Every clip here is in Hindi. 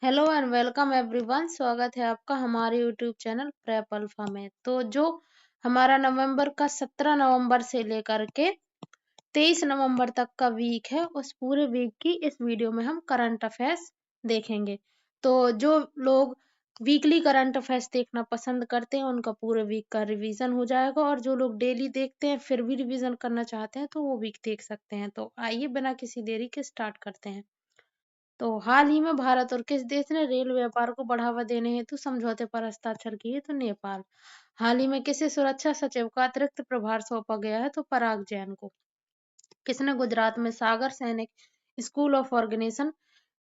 Hello and welcome everyone. स्वागत है आपका हमारे यूट्यूब चैनल प्रेप अल्फा में। तो जो हमारा नवंबर का 17 नवंबर से लेकर के 23 नवंबर तक का वीक है, उस पूरे वीक की इस वीडियो में हम करंट अफेयर्स देखेंगे। तो जो लोग वीकली करंट अफेयर्स देखना पसंद करते हैं उनका पूरे वीक का रिवीजन हो जाएगा, और जो लोग डेली देखते हैं फिर भी रिवीजन करना चाहते हैं तो वो वीक देख सकते हैं। तो आइए बिना किसी देरी के स्टार्ट करते हैं। तो हाल ही में भारत और किस देश ने रेल व्यापार को बढ़ावा देने हेतु समझौते पर हस्ताक्षर किए? तो नेपाल। हाल ही में किसे सुरक्षा सचिव का अतिरिक्त प्रभार सौंपा गया है? तो पराग जैन को। किसने गुजरात में Sagar Sainik school of organization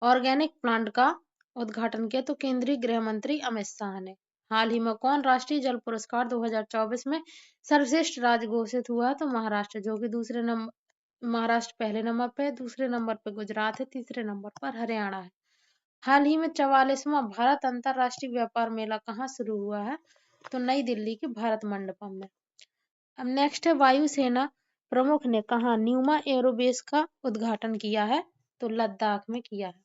organic plant का उद्घाटन किया? तो केंद्रीय गृह मंत्री अमित शाह ने। हाल ही में कौन राष्ट्रीय जल पुरस्कार 2024 में सर्वश्रेष्ठ राज्य घोषित हुआ है? तो महाराष्ट्र, जो कि दूसरे नंबर महाराष्ट्र पहले नंबर पे है, दूसरे नंबर पे गुजरात है, तीसरे नंबर पर हरियाणा है। हाल ही में 44वां भारत अंतरराष्ट्रीय व्यापार मेला कहाँ शुरू हुआ है? तो नई दिल्ली के भारत मंडपम में। अब नेक्स्ट है, वायुसेना प्रमुख ने कहा न्यूमा एयरोबेस का उद्घाटन किया है? तो लद्दाख में किया है।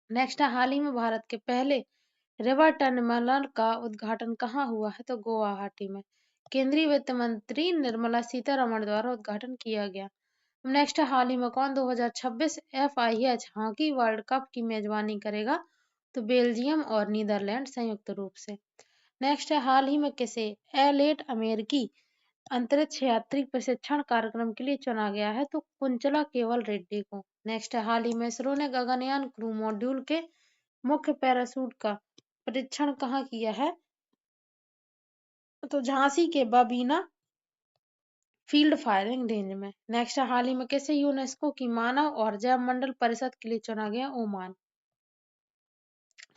नेक्स्ट है, हाल ही में भारत के पहले रिवर टर्मिनल का उद्घाटन कहाँ हुआ है? तो गुवाहाटी में। केंद्रीय वित्त मंत्री निर्मला सीतारमण द्वारा उद्घाटन किया गया। नेक्स्ट है, हाल ही में कौन 2026 FIH हॉकी वर्ल्ड कप की मेजबानी करेगा? तो बेल्जियम और नीदरलैंड संयुक्त रूप से। नेक्स्ट है, हाल ही में किसे एल8 अमेरिकी अंतरिक्ष यात्री प्रशिक्षण कार्यक्रम के लिए चुना गया है? तो कुंचला केवल रेड्डी को। नेक्स्ट है, हाल ही में इसरो ने गगनयान क्रू मॉड्यूल के मुख्य पैराशूट का परीक्षण कहाँ किया है? तो झांसी के बबीना फील्ड फायरिंग रेंज में। नेक्स्ट है, हाल ही में किसे यूनेस्को की मानव और जैव मंडल परिषद के लिए चुना गया? ओमान।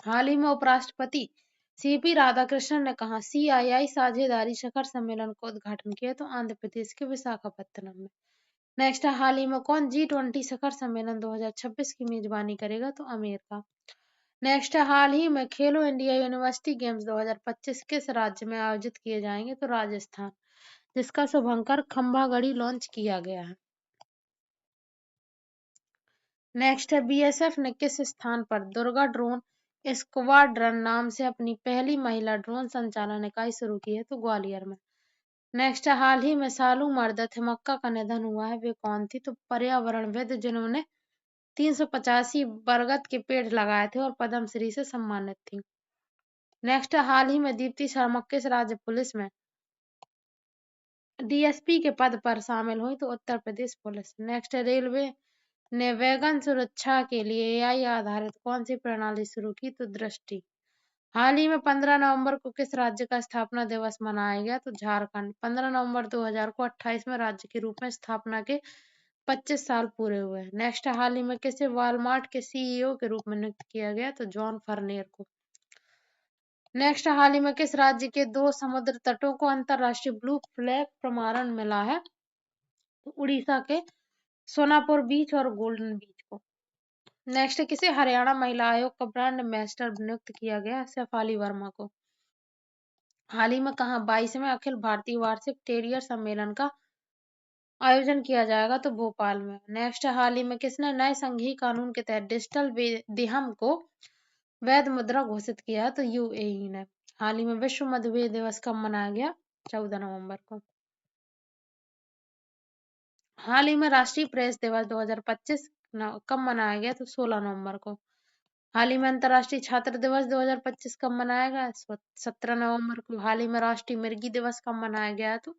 हाल ही में उपराष्ट्रपति CP राधाकृष्णन ने कहा CII साझेदारी शिखर सम्मेलन का उद्घाटन किया? तो आंध्र प्रदेश के विशाखापत्तनम में। नेक्स्ट है, हाल ही में कौन G20 शिखर सम्मेलन 2026 की मेजबानी करेगा? तो अमेरिका। नेक्स्ट है, हाल ही में खेलो इंडिया यूनिवर्सिटी गेम्स 2025 किस राज्य में आयोजित किए जाएंगे? तो राजस्थान, जिसका शुभंकर खंभागढ़ी लॉन्च किया गया है। नेक्स्ट है, BSF ने किस स्थान पर दुर्गा ड्रोन स्क्वाड्रन नाम से अपनी पहली महिला ड्रोन संचालन इकाई शुरू की है? तो ग्वालियर में। नेक्स्ट है, हाल ही में सालू मर्द थिमक्का का निधन हुआ है, वे कौन थी? तो पर्यावरणविद जिन्होंने 385 बरगद के पेड़ लगाए थे और पद्मश्री से सम्मानित थी। नेक्स्ट है, हाल ही में दीप्ति शर्मा किस राज्य पुलिस में DSP के पद पर शामिल हुई? तो उत्तर प्रदेश पुलिस। नेक्स्ट है, रेलवे ने वैगन सुरक्षा के लिए AI आधारित कौन सी प्रणाली शुरू की? तो दृष्टि। हाल ही में 15 नवंबर को किस राज्य का स्थापना दिवस मनाया गया? तो झारखंड। 15 नवंबर 2000 को 28वें राज्य के रूप में स्थापना के 25 साल पूरे हुए। नेक्स्ट, हाल ही में किसे वॉलमार्ट के CEO के रूप में नियुक्त किया गया? तो जॉन फर्नियर को। नेक्स्ट, हाल ही में किस राज्य के 2 समुद्र तटों को अंतरराष्ट्रीय ब्लू फ्लैग प्रमाणन मिला है? तो उड़ीसा के सोनापुर बीच और गोल्डन बीच को। नेक्स्ट, किसे हरियाणा महिला आयोग का ब्रांड एम्बेसडर नियुक्त किया गया? शेफाली वर्मा को। हाल ही में कहा 22वें अखिल भारतीय वार्षिक टेरियर सम्मेलन का आयोजन किया जाएगा? तो भोपाल में। नेक्स्ट, हाल ही में किसने नए संघीय कानून के तहत डिजिटल दिहम को वैध मुद्रा घोषित किया है? तो UAE ने। हाल ही में विश्व मधुमेह दिवस कब मनाया गया? 14 नवंबर को। हाल ही में राष्ट्रीय प्रेस दिवस 2025 कब मनाया गया? तो 16 नवंबर को। हाल ही में अंतर्राष्ट्रीय छात्र दिवस 2025 कब मनाया गया? 17 नवंबर को। हाल ही में राष्ट्रीय मिर्गी दिवस कब मनाया गया है? तो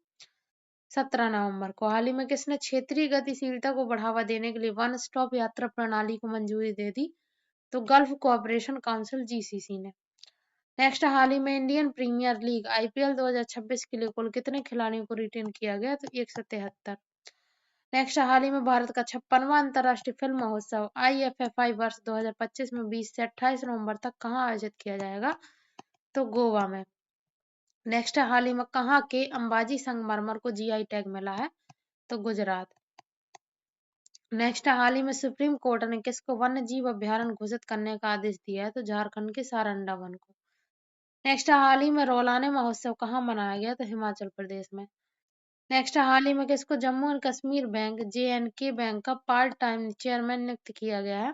17 नवंबर को। हाल ही में किसने क्षेत्रीय गतिशीलता को बढ़ावा देने के लिए वन स्टॉप यात्रा प्रणाली को मंजूरी दे दी? तो गल्फ कोऑपरेशन काउंसिल GCC ने। नेक्स्ट, हाल ही में इंडियन प्रीमियर लीग IPL 2026 के लिए कुल कितने खिलाड़ियों को रिटेन किया गया? तो 173। नेक्स्ट, हाल ही में भारत का 56वां अंतर्राष्ट्रीय फिल्म महोत्सव IFFI वर्ष 2025 में 20 से 28 नवंबर तक कहाँ आयोजित किया जाएगा? तो गोवा में। नेक्स्ट, हाल ही में कहाँ के अंबाजी संगमरमर को GI टैग मिला है? तो गुजरात। नेक्स्ट, हाल ही में सुप्रीम कोर्ट ने किसको वन्य जीव अभ्यारण्य घोषित करने का आदेश दिया है? तो झारखंड के सारंडा वन को। नेक्स्ट, हाल ही में रौलाने महोत्सव कहाँ मनाया गया? तो हिमाचल प्रदेश में। नेक्स्ट, हाल ही में किसको Jammu and Kashmir bank JNK bank का पार्ट टाइम चेयरमैन नियुक्त किया गया है?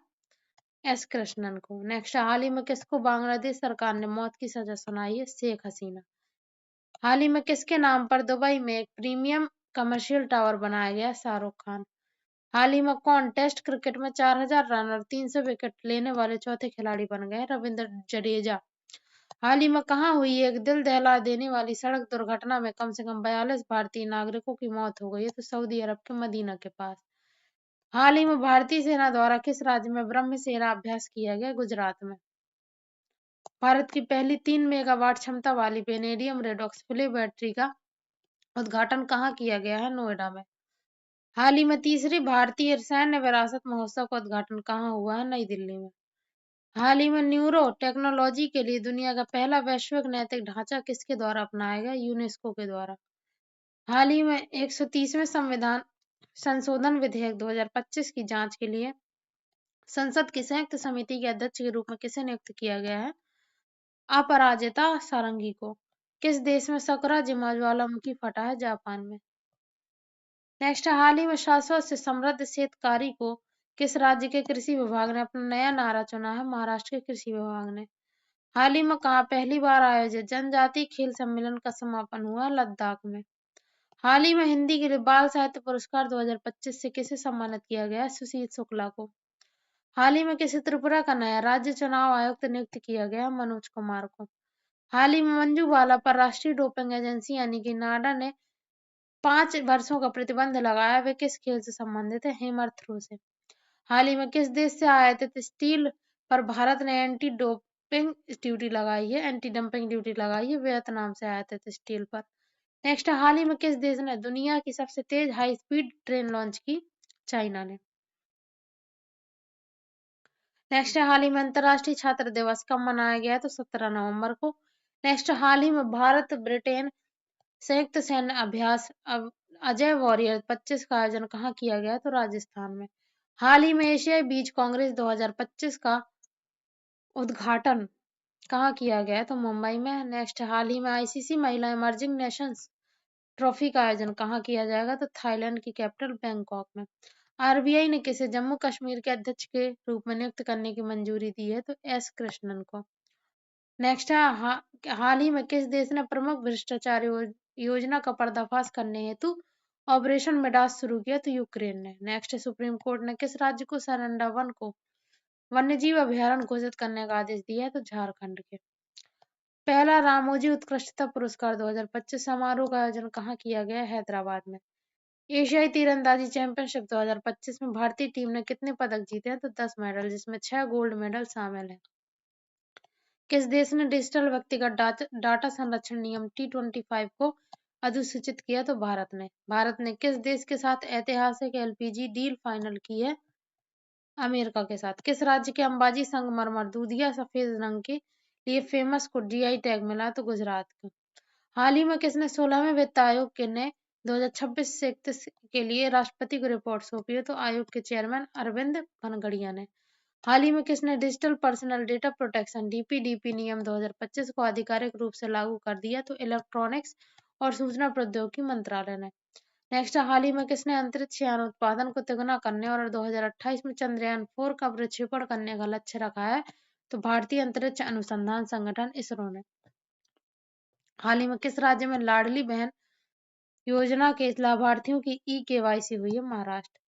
एस कृष्णन को। नेक्स्ट, हाल ही में किसको बांग्लादेश सरकार ने मौत की सजा सुनाई है? शेख हसीना। हाल ही में किसके नाम पर दुबई में एक प्रीमियम कमर्शियल टावर बनाया गया? शाहरुख खान। हाल ही में कौन टेस्ट क्रिकेट में 4000 रन और 300 विकेट लेने वाले चौथे खिलाड़ी बन गए? रविंद्र जडेजा। हाल ही में कहाँ हुई एक दिल दहला देने वाली सड़क दुर्घटना में कम से कम 42 भारतीय नागरिकों की मौत हो गई है? तो सऊदी अरब के मदीना के पास। हाल ही में भारतीय सेना द्वारा किस राज्य में ब्रह्मसेना अभ्यास किया गया? गुजरात में। भारत की पहली 3 मेगावाट क्षमता वाली वेनेडियम रेडॉक्स फ्ले बैटरी का उद्घाटन कहाँ किया गया है? नोएडा में। हाल ही में तीसरी भारतीय सैन्य विरासत महोत्सव का उद्घाटन कहाँ हुआ है? नई दिल्ली में। हाल ही में न्यूरो टेक्नोलॉजी के लिए दुनिया का पहला वैश्विक नैतिक ढांचा किसके द्वारा अपनाया गया? यूनेस्को के द्वारा। हाल ही में 130वें संविधान संशोधन विधेयक 2025 की जांच के लिए संसद की संयुक्त समिति के अध्यक्ष के रूप में किसे नियुक्त किया गया है? अपराजिता सारंगी को। किस देश में सकुरा-जिमा ज्वालामुखी फटा है? जापान में। नेक्स्ट, हाल ही में शाश्वत से समृद्ध शेतकारी को किस राज्य के कृषि विभाग ने अपना नया नारा चुना है? महाराष्ट्र के कृषि विभाग ने। हाल ही में कहाँ पहली बार आयोजित जनजातीय खेल सम्मेलन का समापन हुआ? लद्दाख में। हाल ही में हिंदी के लिए बाल साहित्य पुरस्कार 2025 से किसे सम्मानित किया गया? सुशील शुक्ला को। हाल ही में किसे त्रिपुरा का नया राज्य चुनाव आयुक्त नियुक्त किया गया? मनोज कुमार को। हाल ही में मंजू बाला पर राष्ट्रीय डोपिंग एजेंसी यानी कि नाडा ने 5 वर्षों का प्रतिबंध लगाया। वे किस खेल से संबंधित है? हेमर थ्रो से। हाल ही में किस देश से आयातित स्टील पर भारत ने एंटी डंपिंग ड्यूटी लगाई है? वियतनाम से आयातित स्टील पर। नेक्स्ट, हाल ही में किस देश ने दुनिया की सबसे तेज हाई स्पीड ट्रेन लॉन्च की? चाइना ने। नेक्स्ट, हाल ही में अंतर्राष्ट्रीय छात्र दिवस कब मनाया गया? तो 17 नवंबर को। नेक्स्ट, हाल ही में भारत ब्रिटेन संयुक्त सैन्य अभ्यास अजय वॉरियर 25 का आयोजन कहाँ किया गया? तो राजस्थान में। हाल ही में एशियाई बीच कांग्रेस 2025 का उद्घाटन कहाँ किया गया? तो मुंबई में। नेक्स्ट, हाल ही में आईसीसी महिला इमर्जिंग नेशंस ट्रॉफी का आयोजन कहाँ किया जाएगा? तो थाईलैंड की कैपिटल बैंकॉक में। आरबीआई ने किसे जम्मू कश्मीर के अध्यक्ष के रूप में नियुक्त करने की मंजूरी दी है? तो एस कृष्णन को। नेक्स्ट है, हाल ही में किस देश ने प्रमुख भ्रष्टाचार योजना का पर्दाफाश करने हेतु ऑपरेशन मिडास शुरू किया? तो यूक्रेन ने। नेक्स्ट, सुप्रीम कोर्ट ने किस राज्य को सरंडा वन को वन्यजीव अभयारण्य घोषित करने का आदेश दिया है? तो झारखंड के। पहला रामोजी उत्कृष्टता पुरस्कार 2025 समारोह का आयोजन कहाँ किया गया? हैदराबाद में। एशियाई तीरंदाजी चैंपियनशिप 2025 में भारतीय टीम ने कितने पदक जीते हैं? तो 10 मेडल, जिसमें 6 गोल्ड मेडल शामिल हैं। किस देश ने डिजिटल व्यक्तिगत डाटा संरक्षण नियम T25 को अधिसूचित किया? तो भारत ने। भारत ने किस देश के साथ ऐतिहासिक एलपीजी डील फाइनल की है? अमेरिका के साथ। किस राज्य के अंबाजी संगमरमर दूधिया सफेद रंग के लिए फेमस को जीआई टैग मिला? तो गुजरात को। हाल ही में किसने 16वें वित्त आयोग के ने 2026 से 31 के लिए राष्ट्रपति को रिपोर्ट सौंपी है? तो आयोग के चेयरमैन अरविंद भनगड़िया ने। हाल ही में किसने digital personal data protection DPDP नियम 2025 को आधिकारिक रूप से लागू कर दिया? तो इलेक्ट्रॉनिक्स और सूचना प्रौद्योगिकी मंत्रालय ने। नेक्स्ट, हाल ही में किसने अंतरिक्ष यान उत्पादन को तिगुना करने और 2028 में चंद्रयान 4 का प्रक्षेपण करने का लक्ष्य रखा है? तो भारतीय अंतरिक्ष अनुसंधान संगठन इसरो ने। हाल ही में किस राज्य में लाडली बहन योजना के लाभार्थियों की ई-केवाईसी हुई है? महाराष्ट्र।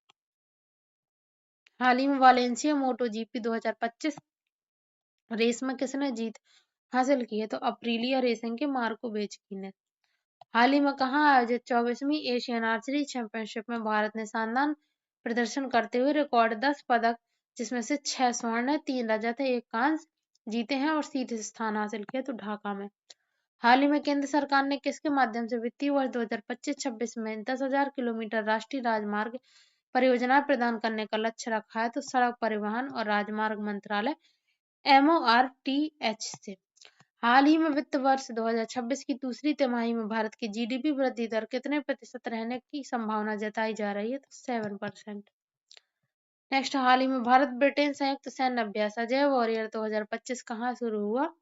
हाल ही में वालेंसिया मोटो जीपी 2025 रेस में किसने जीत हासिल की है? तो अप्रिलिया रेसिंग के मार्को बेजकी ने। हाल ही में कहाँ आयोजित 24वीं एशियन आर्चरी चैंपियनशिप में भारत ने शानदार प्रदर्शन करते हुए रिकॉर्ड 10 पदक, जिसमें से 6 स्वर्ण, 3 रजत, 1 कांस्य जीते हैं और शीर्ष स्थान हासिल किया? तो ढाका में। हाल ही में केंद्र सरकार ने किसके माध्यम से वित्तीय वर्ष 2025-26 में 10,000 किलोमीटर राष्ट्रीय राजमार्ग परियोजनाएं प्रदान करने का लक्ष्य रखा है? तो सड़क परिवहन और राजमार्ग मंत्रालय MORTH से। हाल ही में वित्त वर्ष 2026 की दूसरी तिमाही में भारत की जीडीपी वृद्धि दर कितने प्रतिशत रहने की संभावना जताई जा रही है? तो 7%। नेक्स्ट, हाल ही में भारत ब्रिटेन संयुक्त सैन्य अभ्यास अजय वॉरियर 2025 कहाँ शुरू हुआ?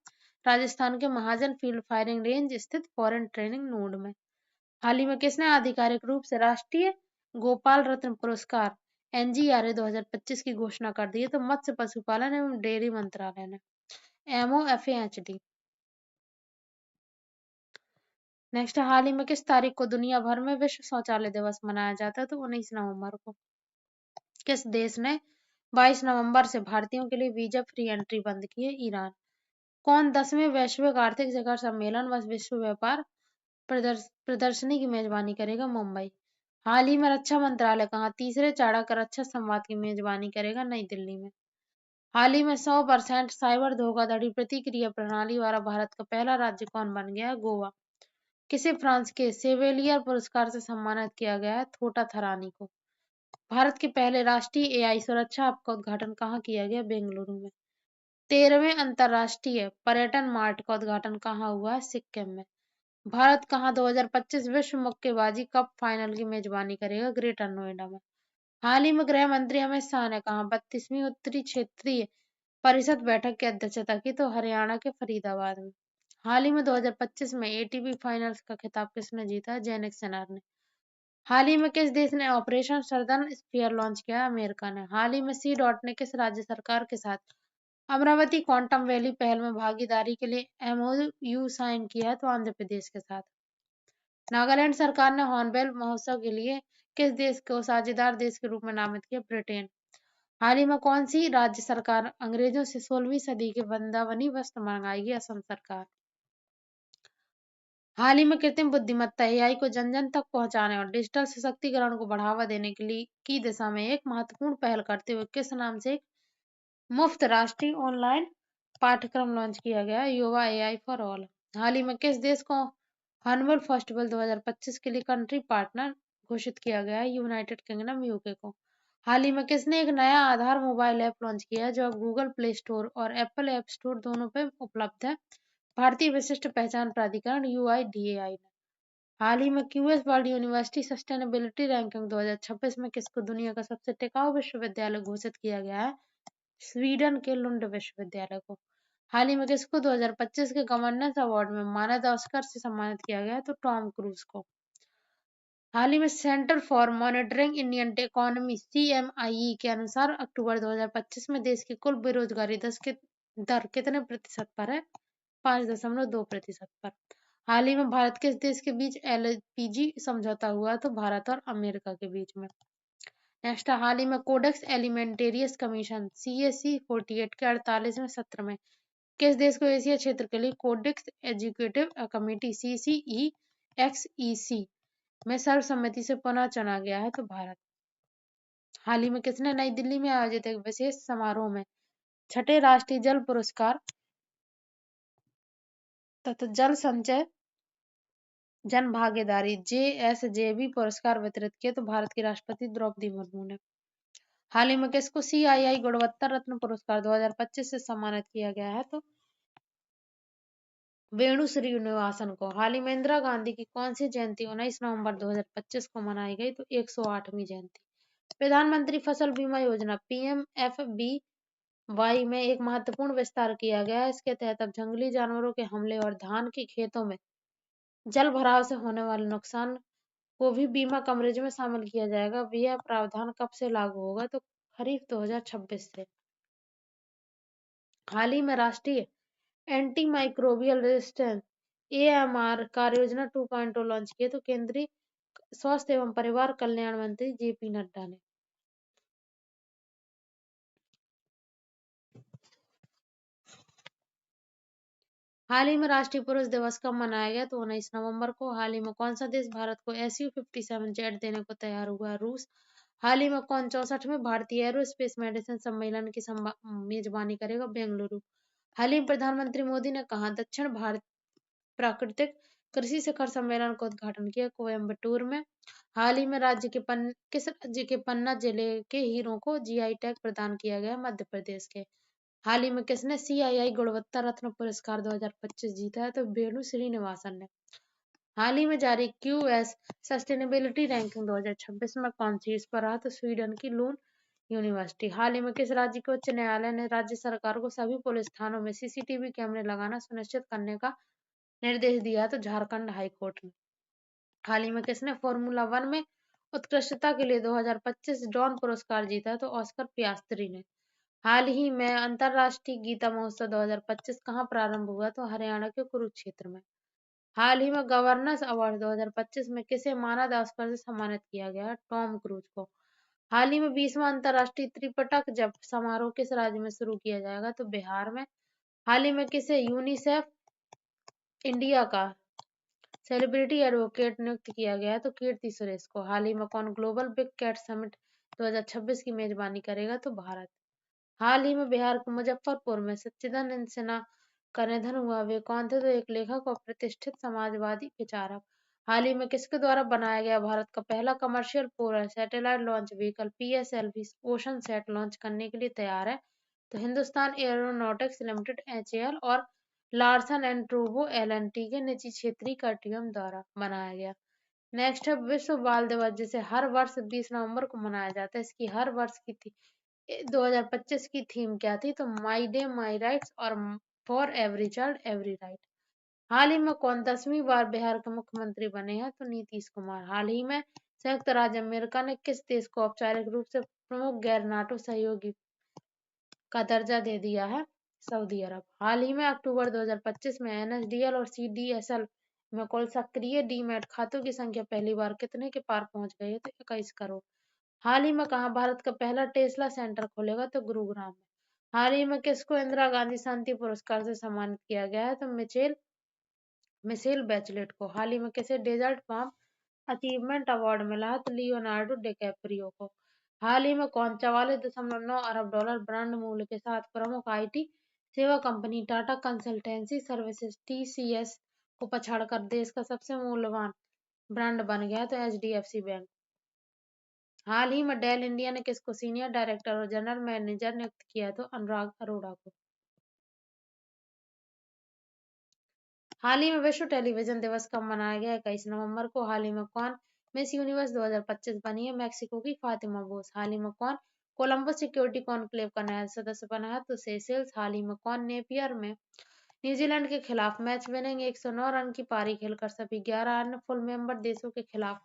राजस्थान के महाजन फील्ड फायरिंग रेंज स्थित फॉरेन ट्रेनिंग नोड में। हाल ही में किसने आधिकारिक रूप से राष्ट्रीय गोपाल रत्न पुरस्कार NGRA 2025 की घोषणा कर दी है। तो मत्स्य पशुपालन एवं डेयरी मंत्रालय ने MOFAHD। नेक्स्ट, हाल ही में किस तारीख को दुनिया भर में विश्व शौचालय दिवस मनाया जाता है? तो 19 नवंबर को। किस देश ने 22 नवंबर से भारतीयों के लिए वीजा फ्री एंट्री बंद की है? ईरान। कौन 10वें वैश्विक आर्थिक शिखर सम्मेलन व विश्व व्यापार प्रदर्शनी की मेजबानी करेगा? मुंबई। हाल ही में रक्षा मंत्रालय कहाँ तीसरे चाणक्य रक्षा संवाद की मेजबानी करेगा? नई दिल्ली में। हाल ही में 100% साइबर धोखाधड़ी प्रतिक्रिया प्रणाली वाला भारत का पहला राज्य कौन बन गया है? गोवा। किसे फ्रांस के सेवेलियर पुरस्कार से सम्मानित किया गया है? थोटा थरानी को। भारत के पहले राष्ट्रीय AI सुरक्षा हब का उद्घाटन कहाँ किया गया? बेंगलुरु में। 13वें अंतर्राष्ट्रीय पर्यटन मार्ट का उद्घाटन कहाँ हुआ है? सिक्किम में। भारत कहाँ 2025 विश्व मुक्केबाजी कप फाइनल की मेजबानी करेगा? ग्रेटर नोएडा में। हाल ही में गृह मंत्री अमित शाह ने कहा 32वीं उत्तरी क्षेत्रीय परिषद बैठक की अध्यक्षता की? तो हरियाणा के फरीदाबाद में। हाल ही में 2025 में ATP फाइनल्स का खिताब किसने जीता? जेनिक सिनर ने। हाल ही में किस देश ने ऑपरेशन सर्दर्न स्फीयर लॉन्च किया? अमेरिका ने। हाल ही में सी डॉट ने किस राज्य सरकार के साथ अमरावती क्वांटम वैली पहल में भागीदारी के लिए MOU साइन किया है? तो आंध्र प्रदेश के साथ। नागालैंड सरकार ने हॉर्नबिल महोत्सव के लिए किस देश को साझेदार देश के रूप में नामित किया? ब्रिटेन। हाल ही में कौन सी राज्य सरकार अंग्रेजों से 16वीं सदी के वृंदावनी वस्त्र मंगाएगी? असम सरकार। हाल ही में कृत्रिम बुद्धिमत्ता AI को जन जन तक पहुंचाने और डिजिटल सशक्तिकरण को बढ़ावा देने के लिए की दिशा में एक महत्वपूर्ण पहल करते हुए किस नाम से एक मुफ्त राष्ट्रीय ऑनलाइन पाठ्यक्रम लॉन्च किया गया? युवा AI फॉर ऑल। हाल ही में किस देश को हॉर्नबिल फेस्टिवल 2025 के लिए कंट्री पार्टनर घोषित किया गया है? यूनाइटेड किंगडम UK को। हाल ही में किसने एक नया आधार मोबाइल ऐप लॉन्च किया है जो अब गूगल प्ले स्टोर और एप्पल ऐप स्टोर दोनों पे उपलब्ध है? भारतीय विशिष्ट पहचान प्राधिकरण UIDAI ने। हाल ही में QS world university sustainability ranking 2026 में किसको दुनिया का सबसे टिकाऊ विश्वविद्यालय घोषित किया गया है? स्वीडन के लुंड विश्वविद्यालय को। हाल ही में किसको 2025 के गवर्नेंस अवार्ड में मानद ऑस्कर से सम्मानित किया गया है? तो टॉम क्रूज को। हाल ही में centre for monitoring Indian economy CMIE के अनुसार अक्टूबर 2025 में देश की कुल बेरोजगारी दर कितने प्रतिशत पर है? 5.2% पर। हाल ही में भारत किस देश के बीच LPG समझौता हुआ? तो भारत और अमेरिका के बीच में। नेक्स्ट, हाल ही में कोडेक्स एलिमेंटेरियस कमीशन CAC 48 के 48वें सत्र में किस देश को एशिया क्षेत्र के लिए कोडेक्स एजुकेटिव कमेटी CCEXEC में सर्वसम्मति से पुनः चुना गया है? तो भारत। हाल ही में किसने नई दिल्ली में आयोजित एक विशेष समारोह में छठे राष्ट्रीय जल पुरस्कार तथा जल संचय जन भागीदारी JSJB पुरस्कार वितरित किए? तो भारत की राष्ट्रपति द्रौपदी मुर्मू ने। हाल ही में किसको CII गुणवत्ता रत्न पुरस्कार 2025 से सम्मानित किया गया है? तो वेणु श्रीनिवासन को। हाल ही में इंदिरा गांधी की कौन सी जयंती 19 नवंबर 2025 को मनाई गई? तो 108वीं जयंती। प्रधानमंत्री फसल बीमा योजना PMFBY में एक महत्वपूर्ण विस्तार किया गया है। इसके तहत अब जंगली जानवरों के हमले और धान के खेतों में जल भराव से होने वाले नुकसान को भी बीमा कवरेज में शामिल किया जाएगा। यह प्रावधान कब से लागू होगा? तो खरीफ 2026 से। हाल ही में राष्ट्रीय एंटी माइक्रोबियल रेजिस्टेंस AMR कार्य योजना 2.0 लॉन्च किए? तो केंद्रीय स्वास्थ्य एवं परिवार कल्याण मंत्री JP नड्डा ने। हाल ही में राष्ट्रीय पुरुष दिवस कब मनाया गया? तो 19 नवंबर को। हाल ही में कौन सा देश भारत को SU-57 जेट देने को तैयार हुआ है? रूस। हाल ही में कौन 64वें भारतीय एरोस्पेस मेडिसिन सम्मेलन की मेजबानी करेगा? बेंगलुरु। हाल ही में प्रधानमंत्री मोदी ने कहा दक्षिण भारत प्राकृतिक कृषि शिखर सम्मेलन का उद्घाटन किया? कोयम्बटूर में। हाल ही में किस राज्य के पन्ना जिले के हीरों को GI टैग प्रदान किया गया? मध्य प्रदेश के। हाल ही में किसने CII गुणवत्ता रत्न पुरस्कार 2025 जीता है? तो वेणु श्रीनिवासन ने। हाल ही में जारी QS सस्टेनेबिलिटी रैंकिंग 2026 में कौन शीर्ष पर रहा? तो स्वीडन की लून यूनिवर्सिटी। हाल ही में किस राज्य के उच्च न्यायालय ने राज्य सरकार को सभी पुलिस थानों में CCTV कैमरे लगाना सुनिश्चित करने का निर्देश दिया? तो झारखंड हाई कोर्ट ने। हाल ही में किसने फॉर्मूला 1 में उत्कृष्टता के लिए 2025 डॉन पुरस्कार जीता तो ऑस्कर पियास्त्री ने। हाल ही में अंतर्राष्ट्रीय गीता महोत्सव 2025 कहाँ प्रारंभ हुआ तो हरियाणा के कुरुक्षेत्र में। हाल ही में गवर्नर्स अवार्ड 2025 में किसे मानद ऑस्कर से सम्मानित किया गया? टॉम क्रूज को। हाल ही में 20वां अंतर्राष्ट्रीय त्रिपिटक जप समारोह किस राज्य में शुरू किया जाएगा तो बिहार में। हाल ही में किसे यूनिसेफ इंडिया का सेलिब्रिटी एडवोकेट नियुक्त किया गया तो कीर्ति सुरेश को। हाल ही में कौन ग्लोबल बिग कैट समिट 2026 की मेजबानी करेगा तो भारत। हाल ही में बिहार के मुजफ्फरपुर में सच्चिदानंद सिन्हा का निधन हुआ। वे कौन थे तो एक लेखक और प्रतिष्ठित समाजवादी विचारक। हाल ही में किसके द्वारा बनाया गया भारत का पहला commercial polar satellite launch vehicle PSLV ocean set launch करने के लिए तैयार है तो हिंदुस्तान एरोनॉटिक्स लिमिटेड HAL और लार्सन एंड टूब्रो LNT के निजी क्षेत्रीय कंसोर्टियम द्वारा बनाया गया। नेक्स्ट है विश्व बाल दिवस जिसे हर वर्ष 20 नवंबर को मनाया जाता है। इसकी हर वर्ष की 2025 की थीम क्या थी तो माई डे माई राइट्स और for every child every right. हाल ही में कौन 10वीं बार बिहार के मुख्यमंत्री बने हैं तो नीतीश कुमार। हाल ही में संयुक्त राज्य अमेरिका ने किस देश को औपचारिक रूप से प्रमुख गैर नाटो सहयोगी का दर्जा दे दिया है? सऊदी अरब। हाल ही में अक्टूबर 2025 में NSDL और CDSL में कुल सक्रिय डीमैट खातों की संख्या पहली बार कितने के पार पहुंच गई है तो 21 करोड़। हाल ही में कहाँ भारत का पहला टेस्ला सेंटर खुलेगा तो गुरुग्राम में। हाल ही में किसको इंदिरा गांधी शांति पुरस्कार से सम्मानित किया गया है तो मिशेल बैचलेट को। हाल ही में किसे डेजर्ट फार्म अचीवमेंट अवार्ड मिला है तो लियोनार्डो डिकैप्रियो को। हाल ही में कौन 44.9 अरब डॉलर ब्रांड मूल्य के साथ प्रमुख IT सेवा company Tata consultancy services TCS को पछाड़कर देश का सबसे मूल्यवान ब्रांड बन गया तो HDFC बैंक। हाल ही में डेल इंडिया ने किसको सीनियर डायरेक्टर और जनरल मैनेजर नियुक्त किया तो अनुराग अरोड़ा को। हाल ही में विश्व टेलीविजन दिवस कब मनाया गया? 21 नवंबर को। हाल ही में कौन मिस यूनिवर्स 2025 बनी है? मैक्सिको की फातिमा बोस। हाल ही में कौन कोलंबो सिक्योरिटी कॉन्क्लेव का नया सदस्य बना है तो सेशेल्स। हाल ही में कौन नेपियर में न्यूजीलैंड के खिलाफ मैच विनिंग 109 रन की पारी खेलकर सभी 11 अन्य फुल मेंबर देशों के खिलाफ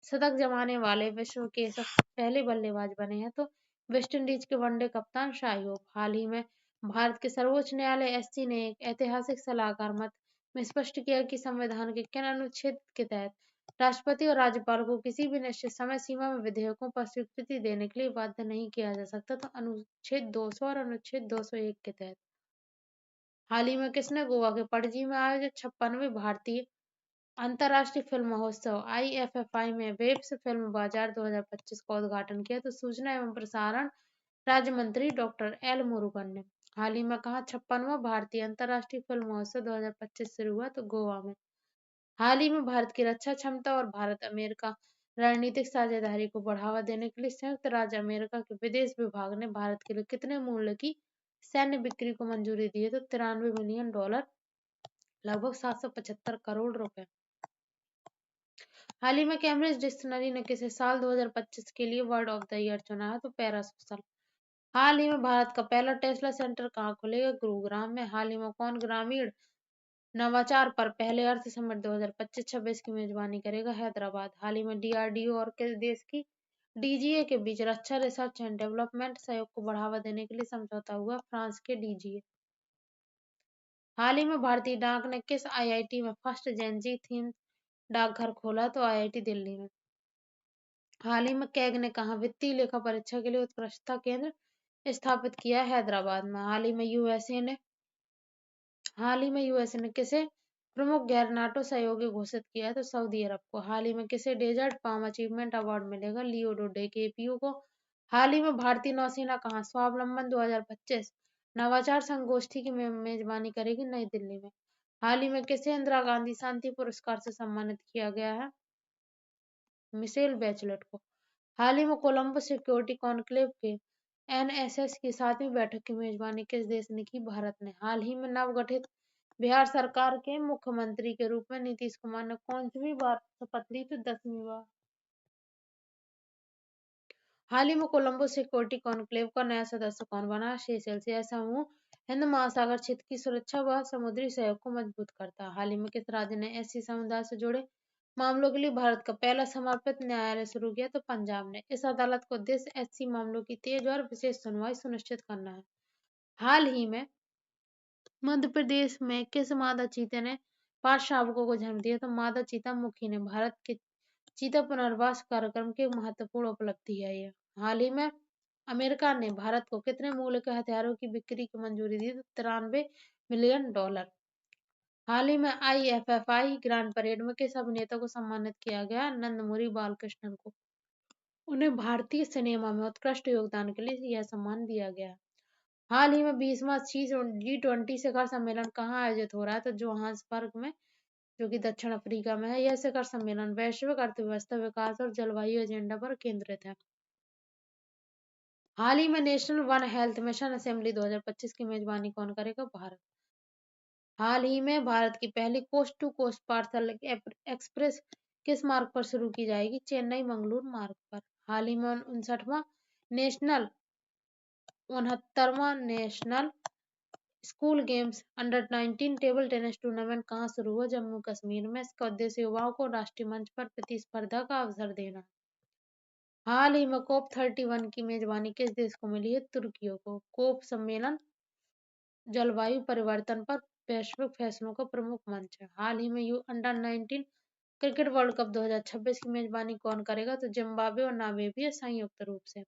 शतक जमाने वाले विश्व के पहले बल्लेबाज बने हैं तो वेस्टइंडीज के वनडे कप्तान शाई होप। हाल ही में भारत के सर्वोच्च न्यायालय SC ने एक ऐतिहासिक सलाहकार मत में स्पष्ट किया कि संविधान के किन अनुच्छेद के तहत राष्ट्रपति और राज्यपाल को किसी भी निश्चित समय सीमा में विधेयकों पर स्वीकृति देने के लिए बाध्य नहीं किया जा सकता तो अनुच्छेद 200 और अनुच्छेद 201 के तहत। हाल ही में किसने गोवा के पणजी में आयोजित 56वें भारतीय अंतर्राष्ट्रीय फिल्म महोत्सव IFFI में वेब्स फिल्म बाजार 2025 का उद्घाटन किया तो सूचना एवं प्रसारण राज्य मंत्री डॉक्टर L मुरुगन ने। हाल ही में कहा 56वां भारतीय अंतर्राष्ट्रीय फिल्म महोत्सव 2025 शुरू हुआ तो गोवा में। हाल ही में भारत की रक्षा क्षमता और भारत अमेरिका रणनीतिक साझेदारी को बढ़ावा देने के लिए संयुक्त राज्य अमेरिका के विदेश विभाग ने भारत के लिए कितने मूल्य की सैन्य बिक्री को मंजूरी दी है तो $93 मिलियन, लगभग 775 करोड़ रुपए। हाल ही में कैम्ब्रिज डिक्शनरी ने किसे साल 2025 के लिए वर्ड ऑफ द ईयर चुना है तो पैरासोशल। हाल ही में भारत का पहला टेस्ला सेंटर कहाँ खुलेगा? गुरुग्राम में। हाल ही में कौन ग्रामीण नवाचार पर पहले अर्थ समिट 2025-26 की मेजबानी करेगा? हैदराबाद। हाल ही में DRDO और किस देश की DGA के बीच रक्षा रिसर्च एंड डेवलपमेंट सहयोग को बढ़ावा देने के लिए समझौता हुआ? फ्रांस के DGA। हाल ही में भारतीय डाक ने किस IIT में फर्स्ट जेन जी थीम डाकघर खोला तो IIT दिल्ली में। हाल ही में कैग ने कहा वित्तीय लेखा परीक्षा के लिए उत्कृष्टता केंद्र स्थापित किया हैदराबाद में। हाल ही में यूएसए ने किसे प्रमुख गैर नाटो सहयोगी घोषित किया है तो सऊदी अरब को। हाल ही में किसे डेजर्ट फार्म अचीवमेंट अवार्ड मिलेगा? लियोनार्डो डिकैप्रियो को। हाल ही में भारतीय नौसेना कहाँ स्वावलंबन 2025 नवाचार संगोष्ठी की मेजबानी करेगी? नई दिल्ली में। हाल ही में किसे इंदिरा गांधी शांति पुरस्कार से सम्मानित किया गया है? मिशेल बैचलेट को। हाल ही में कोलंबो सिक्योरिटी कॉन्क्लेव के NSS की 7वीं बैठक की मेजबानी किस देश ने की? भारत ने। हाल ही में नवगठित बिहार सरकार के मुख्यमंत्री के रूप में नीतीश कुमार ने कौनसी बार शपथ ली तो 10वीं बार। हाल ही में कोलंबो सिक्योरिटी कॉन्क्लेव का नया सदस्य कौन बना? सेशेल्स। यह समूह हिंद महासागर क्षेत्र की सुरक्षा व समुद्री सहयोग को मजबूत करता है। हाल ही में किस राज्य ने SC समुदाय से जुड़े मामलों के लिए भारत का पहला समर्पित न्यायालय शुरू किया तो पंजाब ने। इस अदालत का उद्देश्य एससी मामलों की तेज और विशेष सुनवाई सुनिश्चित करना है। हाल ही में मध्य प्रदेश में किस मादा चीते ने 5 शावकों को जन्म दिया? तो मादा चीता मुखी ने। भारत के चीता पुनर्वास कार्यक्रम की एक महत्वपूर्ण उपलब्धि है ये। हाल ही में अमेरिका ने भारत को कितने मूल्य के हथियारों की बिक्री की मंजूरी दी? तो 93 मिलियन डॉलर। हाल ही में IFFI ग्रांड परेड में किस अभिनेता को सम्मानित किया गया? नंदमुरी बालकृष्णन को। उन्हें भारतीय सिनेमा में उत्कृष्ट योगदान के लिए यह सम्मान दिया गया। हाल ही में 20वां G20 शिखर सम्मेलन कहाँ आयोजित हो रहा है? तो जोहान्सबर्ग में, जो कि दक्षिण अफ्रीका में है। यह शिखर सम्मेलन वैश्विक अर्थव्यवस्था, विकास और जलवायु एजेंडा पर केंद्रित है। हाल ही में national one health mission assembly 2025 की मेजबानी कौन करेगा? भारत। हाल ही में भारत की पहली coast to coast parcel express किस मार्ग पर शुरू की जाएगी? चेन्नई मंगलुरु मार्ग पर। हाल ही में 69वां national school games under 19 table tennis tournament कहाँ शुरू हुआ? जम्मू कश्मीर में। इसका उद्देश्य युवाओं को राष्ट्रीय मंच पर प्रतिस्पर्धा का अवसर देना। हाल ही में कोप 31 की मेजबानी किस देश को मिली है? तुर्की को। कोप सम्मेलन जलवायु परिवर्तन पर वैश्विक फैसलों का प्रमुख मंच है। हाल ही में अंडर 19 क्रिकेट वर्ल्ड कप 2026 की मेजबानी कौन करेगा? तो जिम्बाब्वे और नामीबिया संयुक्त रूप से।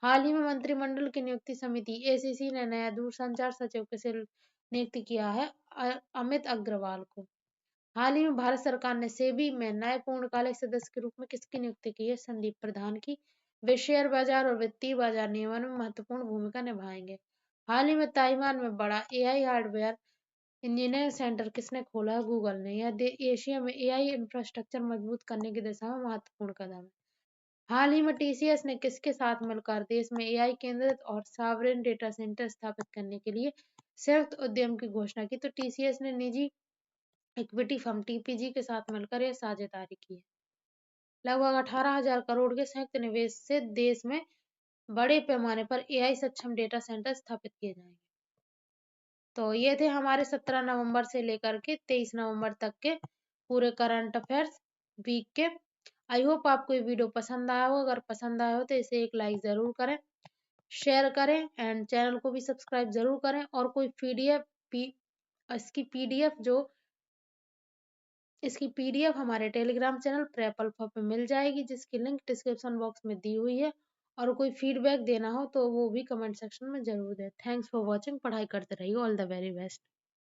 हाल ही में मंत्रिमंडल की नियुक्ति समिति ACC ने नया दूरसंचार सचिव किसे नियुक्त किया है? अमित अग्रवाल को। हाल ही में भारत सरकार ने सेबी में नए पूर्णकालिक सदस्य के रूप में किसकी नियुक्ति की है? संदीप प्रधान की। वे शेयर बाजार और वित्तीय बाजार नियमन में महत्वपूर्ण भूमिका निभाएंगे। हाल ही में ताइवान में बड़ा AI हार्डवेयर इंजीनियरिंग सेंटर किसने खोला है? गूगल ने। यह एशिया में AI इंफ्रास्ट्रक्चर मजबूत करने की दिशा में महत्वपूर्ण कदम है। हाल ही में TCS ने किसके साथ मिलकर देश में AI केंद्रित और सॉवरेन डेटा सेंटर स्थापित करने के लिए संयुक्त उद्यम की घोषणा की? तो TCS ने निजी इक्विटी फर्म TPG के साथ मिलकर यह साझेदारी की है। लगभग 18,000 करोड़ के संयुक्त निवेश से देश में बड़े पैमाने पर AI सक्षम डेटा सेंटर स्थापित किए जाएंगे। तो ये थे हमारे 17 नवंबर से लेकर के 23 नवंबर तक के पूरे करंट अफेयर्स वीक के। आई होप आपको ये वीडियो पसंद आया हो। अगर पसंद आया हो तो इसे एक लाइक जरूर करें, शेयर करें एंड चैनल को भी सब्सक्राइब जरूर करें। और कोई इसकी पीडीएफ हमारे टेलीग्राम चैनल प्रेप अल्फा पे मिल जाएगी, जिसकी लिंक डिस्क्रिप्शन बॉक्स में दी हुई है। और कोई फीडबैक देना हो तो वो भी कमेंट सेक्शन में जरूर दें। Thanks for watching. पढ़ाई करते रहिए। All the very best.